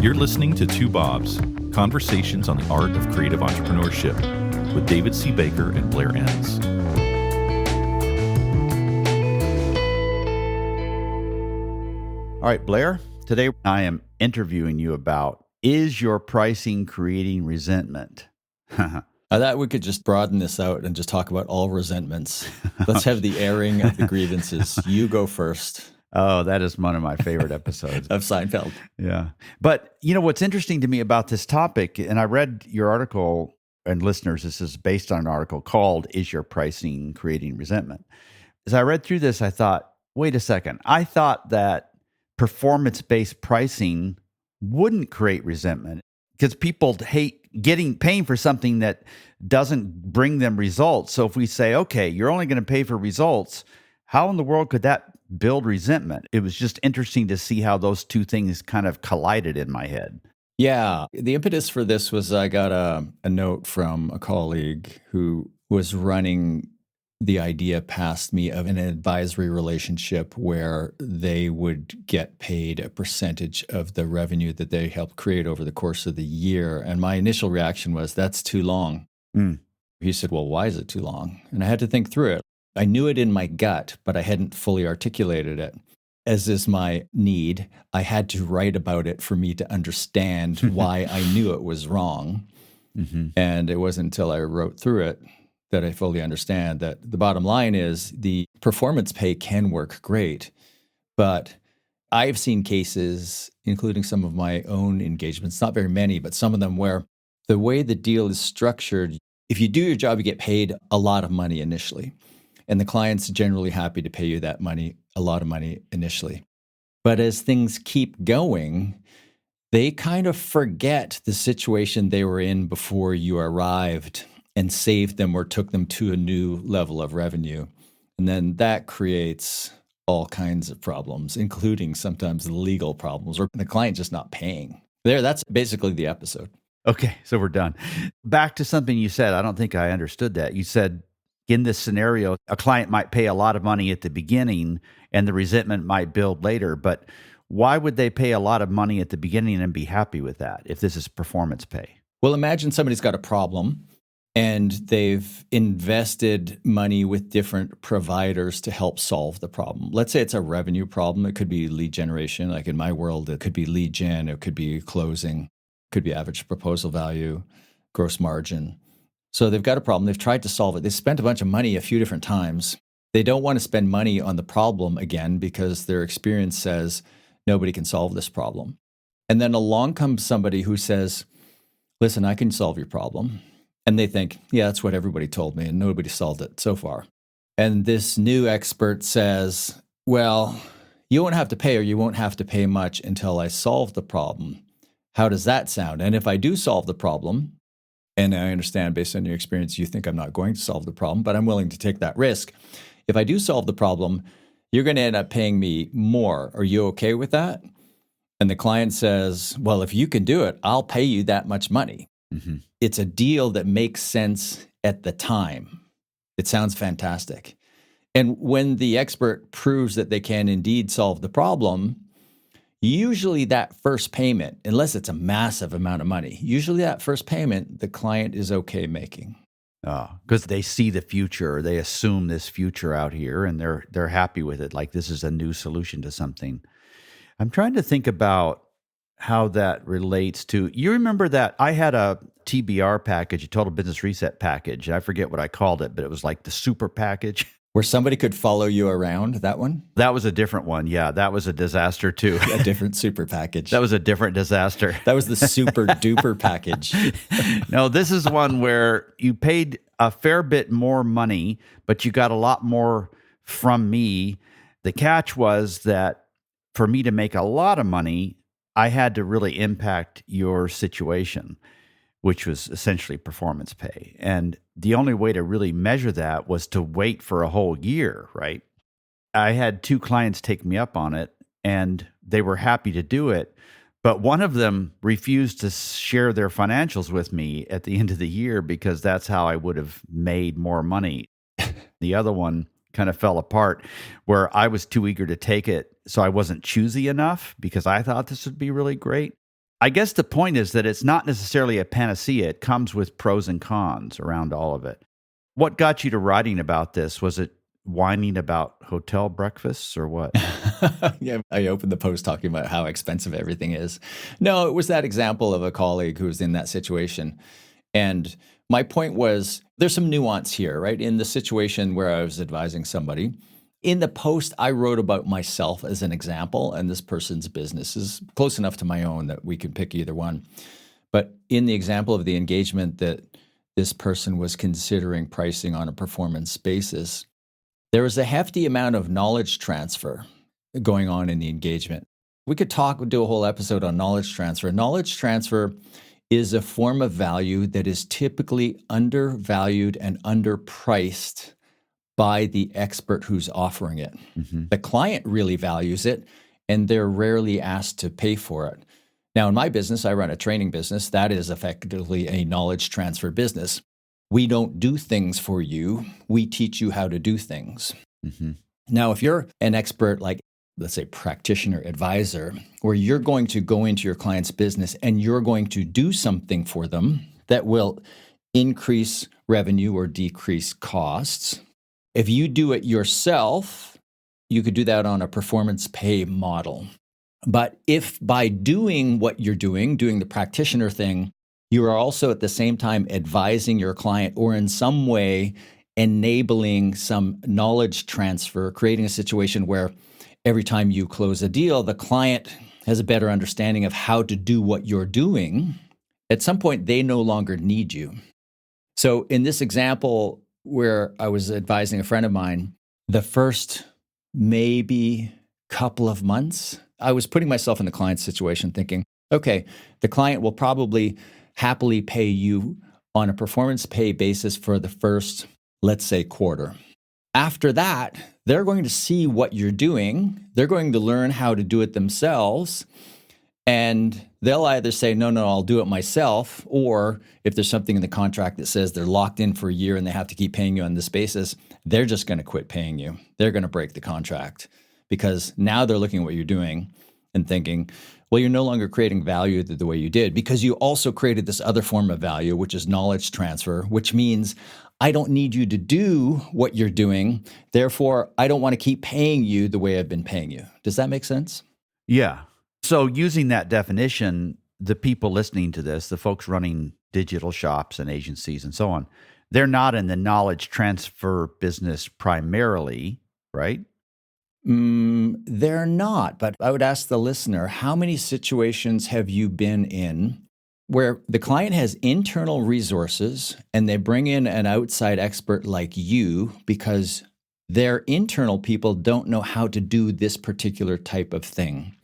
You're listening to Two Bobs, Conversations on the Art of Creative Entrepreneurship with David C. Baker and Blair Enns. All right, Blair, today I am interviewing you about, is your pricing creating resentment? I thought we could just broaden this out and just talk about all resentments. Let's have the airing of the grievances. You go first. Oh, that is one of my favorite episodes. Of Seinfeld. Yeah. But, you know, what's interesting to me about this topic, and I read your article, and listeners, this is based on an article called, Is Your Pricing Creating Resentment? As I read through this, I thought, wait a second. I thought that performance-based pricing wouldn't create resentment because people hate paying for something that doesn't bring them results. So if we say, okay, you're only going to pay for results, how in the world could that build resentment? It was just interesting to see how those two things kind of collided in my head. Yeah. The impetus for this was I got a note from a colleague who was running the idea past me of an advisory relationship where they would get paid a percentage of the revenue that they helped create over the course of the year. And my initial reaction was, that's too long. He said, well, why is it too long? And I had to think through it. I knew it in my gut, but I hadn't fully articulated it. As is my need, I had to write about it for me to understand why I knew it was wrong. Mm-hmm. And it wasn't until I wrote through it that I fully understand that the bottom line is the performance pay can work great, but I've seen cases, including some of my own engagements, not very many, but some of them where the way the deal is structured, if you do your job, you get paid a lot of money initially. And the client's generally happy to pay you that money, a lot of money initially. But as things keep going, they kind of forget the situation they were in before you arrived and saved them or took them to a new level of revenue. And then that creates all kinds of problems, including sometimes legal problems or the client just not paying. That's basically the episode. Okay, so we're done. Back to something you said. I don't think I understood that. You said in this scenario, a client might pay a lot of money at the beginning and the resentment might build later. But why would they pay a lot of money at the beginning and be happy with that if this is performance pay? Well, imagine somebody's got a problem and they've invested money with different providers to help solve the problem. Let's say it's a revenue problem. It could be lead generation. Like in my world, it could be lead gen. It could be closing. It could be average proposal value, gross margin. So they've got a problem. They've tried to solve it. They've spent a bunch of money a few different times. They don't want to spend money on the problem again because their experience says nobody can solve this problem. And then along comes somebody who says, listen, I can solve your problem. And they think, yeah, that's what everybody told me, and nobody solved it so far. And this new expert says, well, you won't have to pay, or you won't have to pay much until I solve the problem. How does that sound? And if I do solve the problem, and I understand based on your experience, you think I'm not going to solve the problem, but I'm willing to take that risk. If I do solve the problem, you're going to end up paying me more. Are you okay with that? And the client says, well, if you can do it, I'll pay you that much money. Mm-hmm. It's a deal that makes sense at the time. It sounds fantastic. And when the expert proves that they can indeed solve the problem, usually that first payment, unless it's a massive amount of money, usually that first payment, the client is okay making. Because they see the future, they assume this future out here, and they're happy with it. Like this is a new solution to something. I'm trying to think about how that relates to, you remember that I had a TBR package, a total business reset package. I forget what I called it, but it was like the super package. Where somebody could follow you around, that one? That was a different one. Yeah, that was a disaster too. A different super package. That was a different disaster. That was the super duper package. No, this is one where you paid a fair bit more money, but you got a lot more from me. The catch was that for me to make a lot of money, I had to really impact your situation, which was essentially performance pay. And the only way to really measure that was to wait for a whole year, right? I had 2 clients take me up on it, and they were happy to do it. But one of them refused to share their financials with me at the end of the year because that's how I would have made more money. The other one kind of fell apart where I was too eager to take it. So I wasn't choosy enough because I thought this would be really great. I guess the point is that it's not necessarily a panacea. It comes with pros and cons around all of it. What got you to writing about this? Was it whining about hotel breakfasts or what? Yeah, I opened the post talking about how expensive everything is. No, it was that example of a colleague who was in that situation. And my point was there's some nuance here, right? In the situation where I was advising somebody, in the post, I wrote about myself as an example, and this person's business is close enough to my own that we can pick either one. But in the example of the engagement that this person was considering pricing on a performance basis, there was a hefty amount of knowledge transfer going on in the engagement. We could do a whole episode on knowledge transfer. Knowledge transfer is a form of value that is typically undervalued and underpriced by the expert who's offering it. Mm-hmm. The client really values it, and they're rarely asked to pay for it. Now, in my business, I run a training business. That is effectively a knowledge transfer business. We don't do things for you. We teach you how to do things. Mm-hmm. Now, if you're an expert, like, let's say, practitioner, advisor, where you're going to go into your client's business and you're going to do something for them that will increase revenue or decrease costs, if you do it yourself, you could do that on a performance pay model. But if by doing what you're doing the practitioner thing, you are also at the same time advising your client or in some way enabling some knowledge transfer, creating a situation where every time you close a deal, the client has a better understanding of how to do what you're doing, at some point they no longer need you. So in this example, where I was advising a friend of mine, the first maybe couple of months, I was putting myself in the client's situation thinking, okay, the client will probably happily pay you on a performance pay basis for the first, let's say, quarter. After that, they're going to see what you're doing. They're going to learn how to do it themselves. And they'll either say, no, I'll do it myself. Or if there's something in the contract that says they're locked in for a year and they have to keep paying you on this basis, they're just going to quit paying you. They're going to break the contract because now they're looking at what you're doing and thinking, well, you're no longer creating value the way you did because you also created this other form of value, which is knowledge transfer, which means I don't need you to do what you're doing. Therefore, I don't want to keep paying you the way I've been paying you. Does that make sense? Yeah. So using that definition, the people listening to this, the folks running digital shops and agencies and so on, they're not in the knowledge transfer business primarily, right? They're not. But I would ask the listener, how many situations have you been in where the client has internal resources and they bring in an outside expert like you because their internal people don't know how to do this particular type of thing?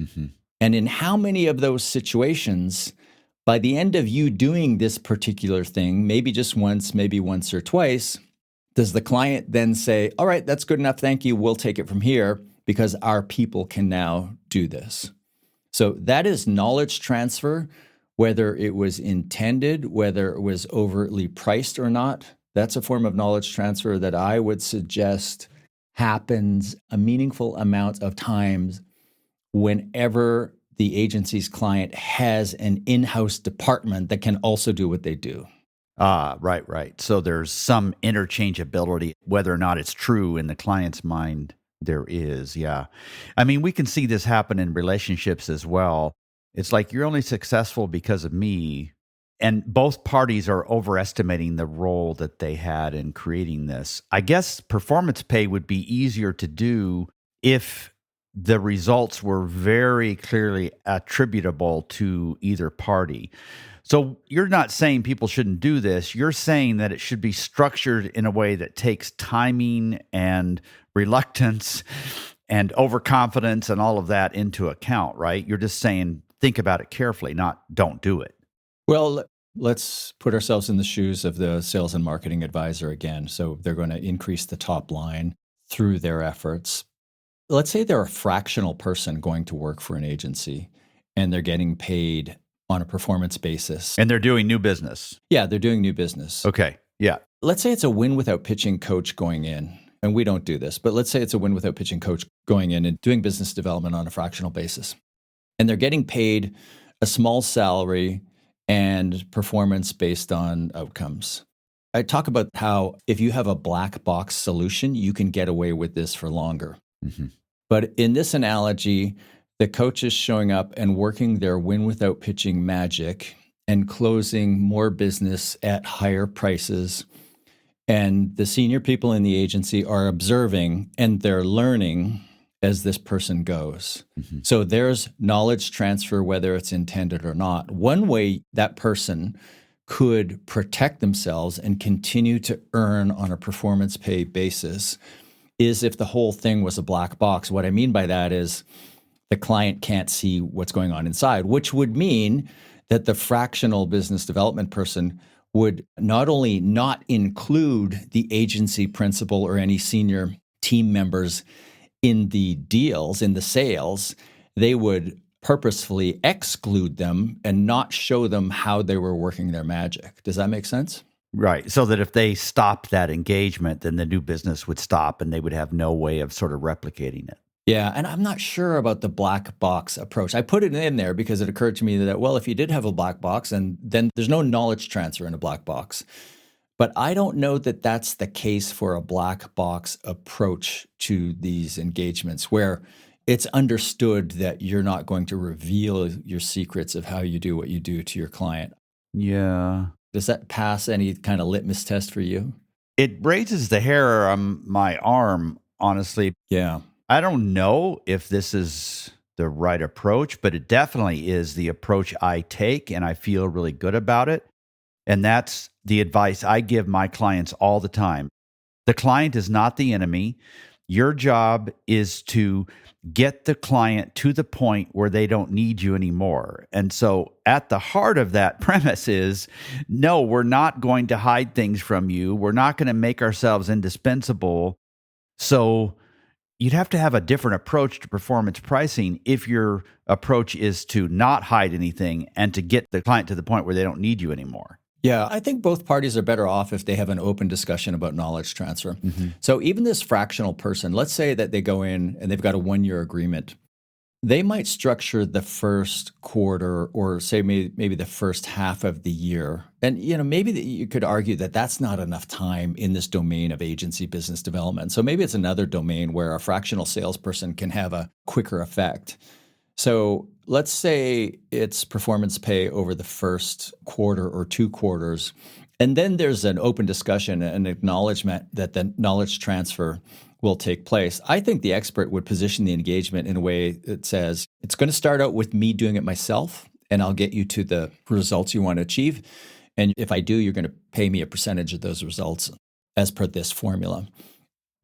Mm-hmm. And in how many of those situations, by the end of you doing this particular thing, maybe just once, maybe once or twice, does the client then say, all right, that's good enough, thank you, we'll take it from here because our people can now do this? So that is knowledge transfer, whether it was intended, whether it was overtly priced or not. That's a form of knowledge transfer that I would suggest happens a meaningful amount of times whenever the agency's client has an in-house department that can also do what they do. Right. So there's some interchangeability, whether or not it's true in the client's mind, there is, yeah. I mean, we can see this happen in relationships as well. It's like you're only successful because of me, and both parties are overestimating the role that they had in creating this. I guess performance pay would be easier to do if the results were very clearly attributable to either party. So you're not saying people shouldn't do this. You're saying that it should be structured in a way that takes timing and reluctance and overconfidence and all of that into account, right? You're just saying, think about it carefully, not don't do it. Well, let's put ourselves in the shoes of the sales and marketing advisor again. So they're going to increase the top line through their efforts. Let's say they're a fractional person going to work for an agency and they're getting paid on a performance basis. And they're doing new business. Yeah, they're doing new business. Okay, yeah. Let's say it's a win without pitching coach going in, and we don't do this, but let's say it's a win without pitching coach going in and doing business development on a fractional basis. And they're getting paid a small salary, and performance based on outcomes. I talk about how if you have a black box solution, you can get away with this for longer. Mm-hmm. But in this analogy, the coach is showing up and working their win without pitching magic and closing more business at higher prices. And the senior people in the agency are observing and they're learning as this person goes. Mm-hmm. So there's knowledge transfer, whether it's intended or not. One way that person could protect themselves and continue to earn on a performance pay basis is if the whole thing was a black box. What I mean by that is the client can't see what's going on inside, which would mean that the fractional business development person would not only not include the agency principal or any senior team members in the deals, in the sales, they would purposefully exclude them and not show them how they were working their magic. Does that make sense? Right. So that if they stopped that engagement, then the new business would stop and they would have no way of sort of replicating it. Yeah, and I'm not sure about the black box approach. I put it in there because it occurred to me that, well, if you did have a black box, and then there's no knowledge transfer in a black box. But I don't know that that's the case for a black box approach to these engagements where it's understood that you're not going to reveal your secrets of how you do what you do to your client. Yeah. Does that pass any kind of litmus test for you? It raises the hair on my arm, honestly. Yeah. I don't know if this is the right approach, but it definitely is the approach I take, and I feel really good about it. And that's the advice I give my clients all the time. The client is not the enemy. Your job is to get the client to the point where they don't need you anymore. And so at the heart of that premise is, no, we're not going to hide things from you. We're not going to make ourselves indispensable. So you'd have to have a different approach to performance pricing if your approach is to not hide anything and to get the client to the point where they don't need you anymore. Yeah, I think both parties are better off if they have an open discussion about knowledge transfer. Mm-hmm. So even this fractional person, let's say that they go in and they've got a 1-year agreement. They might structure the first quarter or say maybe the first half of the year. And maybe you could argue that that's not enough time in this domain of agency business development. So maybe it's another domain where a fractional salesperson can have a quicker effect. So let's say it's performance pay over the first quarter or 2 quarters, and then there's an open discussion and acknowledgement that the knowledge transfer will take place. I think the expert would position the engagement in a way that says, it's going to start out with me doing it myself, and I'll get you to the results you want to achieve. And if I do, you're going to pay me a percentage of those results as per this formula.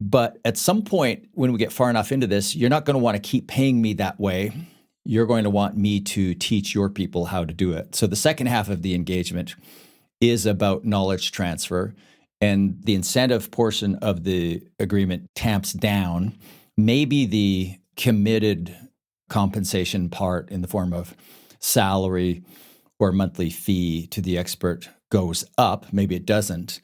But at some point, when we get far enough into this, you're not going to want to keep paying me that way. You're going to want me to teach your people how to do it. So the second half of the engagement is about knowledge transfer, and the incentive portion of the agreement tamps down. Maybe the committed compensation part in the form of salary or monthly fee to the expert goes up. Maybe it doesn't.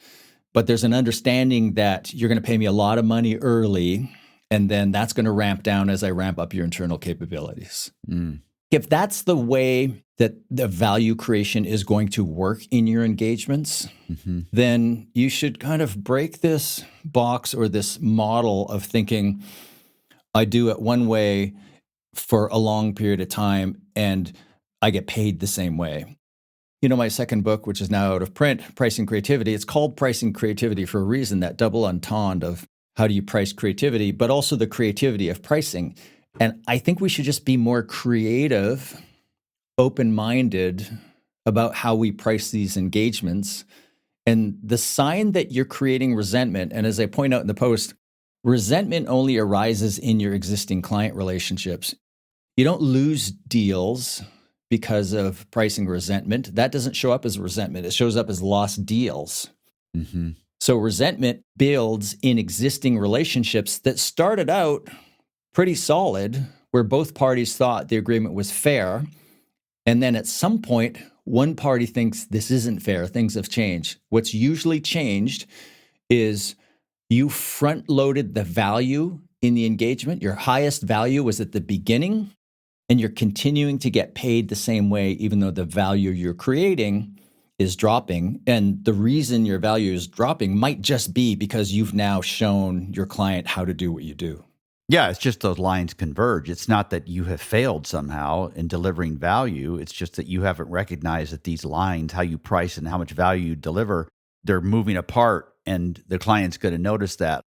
But there's an understanding that you're going to pay me a lot of money early, and then that's going to ramp down as I ramp up your internal capabilities. Mm. If that's the way that the value creation is going to work in your engagements, Mm-hmm. then you should kind of break this box or this model of thinking, I do it one way for a long period of time and I get paid the same way. My second book, which is now out of print, Pricing Creativity, it's called Pricing Creativity for a reason, that double entendre of how do you price creativity, but also the creativity of pricing. And I think we should just be more creative, open-minded about how we price these engagements. And the sign that you're creating resentment, and as I point out in the post, resentment only arises in your existing client relationships. You don't lose deals because of pricing resentment. That doesn't show up as resentment. It shows up as lost deals. Mm-hmm. So resentment builds in existing relationships that started out pretty solid, where both parties thought the agreement was fair. And then at some point, one party thinks this isn't fair, things have changed. What's usually changed is you front-loaded the value in the engagement. Your highest value was at the beginning, and you're continuing to get paid the same way, even though the value you're creating is dropping. And the reason your value is dropping might just be because you've now shown your client how to do what you do. Yeah, it's just those lines converge. It's not that you have failed somehow in delivering value. It's just that you haven't recognized that these lines, how you price and how much value you deliver, they're moving apart, and the client's going to notice that.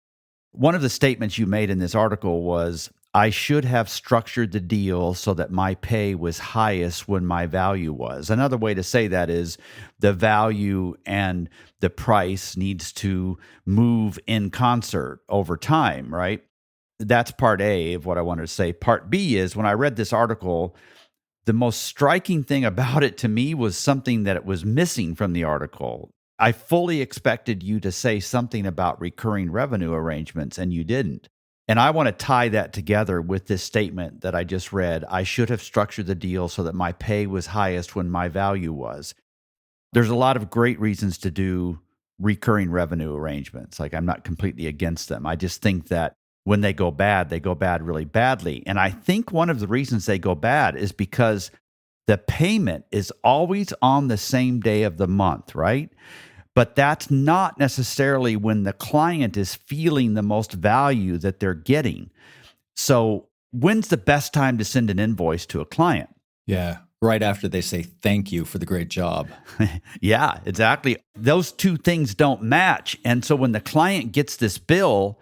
One of the statements you made in this article was, I should have structured the deal so that my pay was highest when my value was. Another way to say that is the value and the price needs to move in concert over time, right? That's part A of what I wanted to say. Part B is when I read this article, the most striking thing about it to me was something that it was missing from the article. I fully expected you to say something about recurring revenue arrangements, and you didn't. And I want to tie that together with this statement that I just read. I should have structured the deal so that my pay was highest when my value was. There's a lot of great reasons to do recurring revenue arrangements. Like, I'm not completely against them. I just think that when they go bad really badly. And I think one of the reasons they go bad is because the payment is always on the same day of the month, right? But that's not necessarily when the client is feeling the most value that they're getting. So when's the best time to send an invoice to a client? Yeah, right after they say thank you for the great job. Yeah, exactly. Those two things don't match. And so when the client gets this bill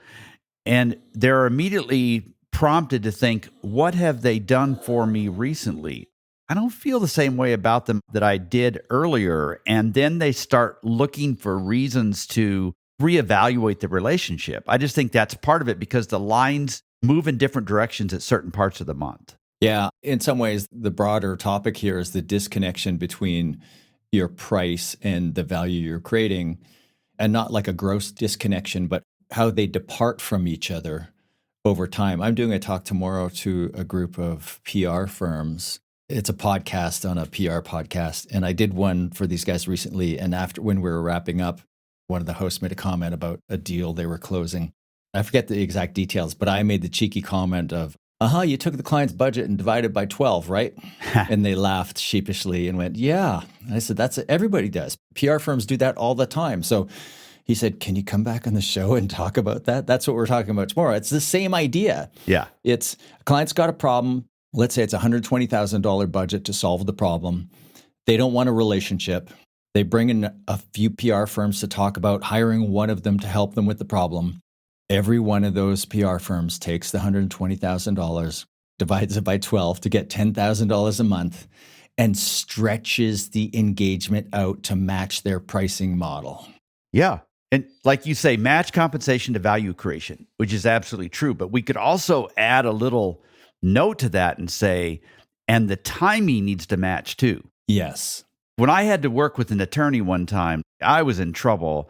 and they're immediately prompted to think, what have they done for me recently? I don't feel the same way about them that I did earlier. And then they start looking for reasons to reevaluate the relationship. I just think that's part of it because the lines move in different directions at certain parts of the month. Yeah. In some ways, the broader topic here is the disconnection between your price and the value you're creating, and not like a gross disconnection, but how they depart from each other over time. I'm doing a talk tomorrow to a group of PR firms. It's a podcast on a PR podcast. And I did one for these guys recently. And after, when we were wrapping up, one of the hosts made a comment about a deal they were closing. I forget the exact details, but I made the cheeky comment of, you took the client's budget and divided by 12, right? And they laughed sheepishly and went, yeah. And I said, that's it. Everybody does. PR firms do that all the time. So he said, can you come back on the show and talk about that? That's what we're talking about tomorrow. It's the same idea. Yeah. It's a client's got a problem. Let's say it's a $120,000 budget to solve the problem. They don't want a relationship. They bring in a few PR firms to talk about hiring one of them to help them with the problem. Every one of those PR firms takes the $120,000, divides it by 12 to get $10,000 a month, and stretches the engagement out to match their pricing model. Yeah. And like you say, match compensation to value creation, which is absolutely true. But we could also add a little note to that and say, and the timing needs to match too. Yes. When I had to work with an attorney one time, I was in trouble.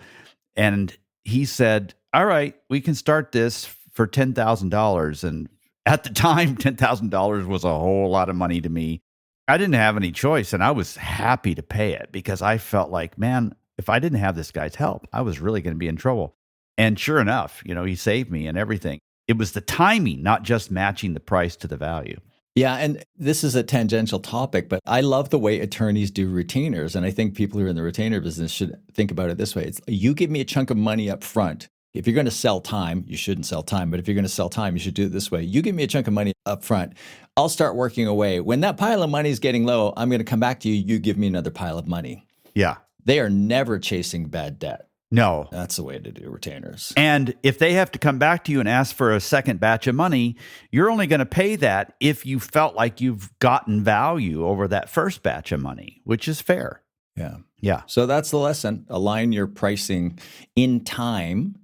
And he said, all right, we can start this for $10,000. And at the time, $10,000 was a whole lot of money to me. I didn't have any choice. And I was happy to pay it because I felt like, man, if I didn't have this guy's help, I was really going to be in trouble. And sure enough, he saved me and everything. It was the timing, not just matching the price to the value. Yeah, and this is a tangential topic, but I love the way attorneys do retainers. And I think people who are in the retainer business should think about it this way. It's, you give me a chunk of money up front. If you're going to sell time, you shouldn't sell time. But if you're going to sell time, you should do it this way. You give me a chunk of money up front. I'll start working away. When that pile of money is getting low, I'm going to come back to you. You give me another pile of money. Yeah. They are never chasing bad debt. No. That's the way to do retainers. And if they have to come back to you and ask for a second batch of money, you're only going to pay that if you felt like you've gotten value over that first batch of money, which is fair. Yeah. Yeah. So that's the lesson. Align your pricing in time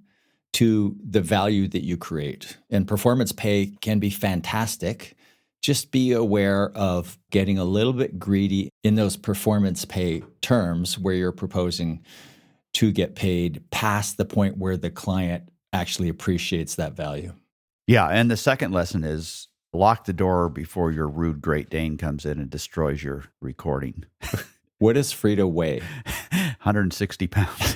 to the value that you create. And performance pay can be fantastic. Just be aware of getting a little bit greedy in those performance pay terms where you're proposing to get paid past the point where the client actually appreciates that value. Yeah. And the second lesson is lock the door before your rude Great Dane comes in and destroys your recording. What does Frida weigh? 160 pounds.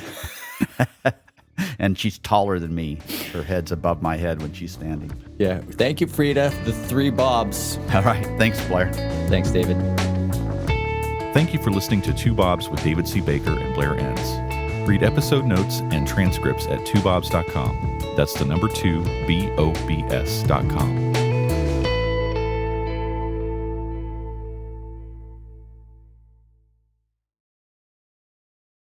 And she's taller than me. Her head's above my head when she's standing. Yeah. Thank you, Frida. The 3 Bobs. All right. Thanks, Blair. Thanks, David. Thank you for listening to Two Bobs with David C. Baker and Blair Enns. Read episode notes and transcripts at twobobs.com. That's the number 2, BOBS.com.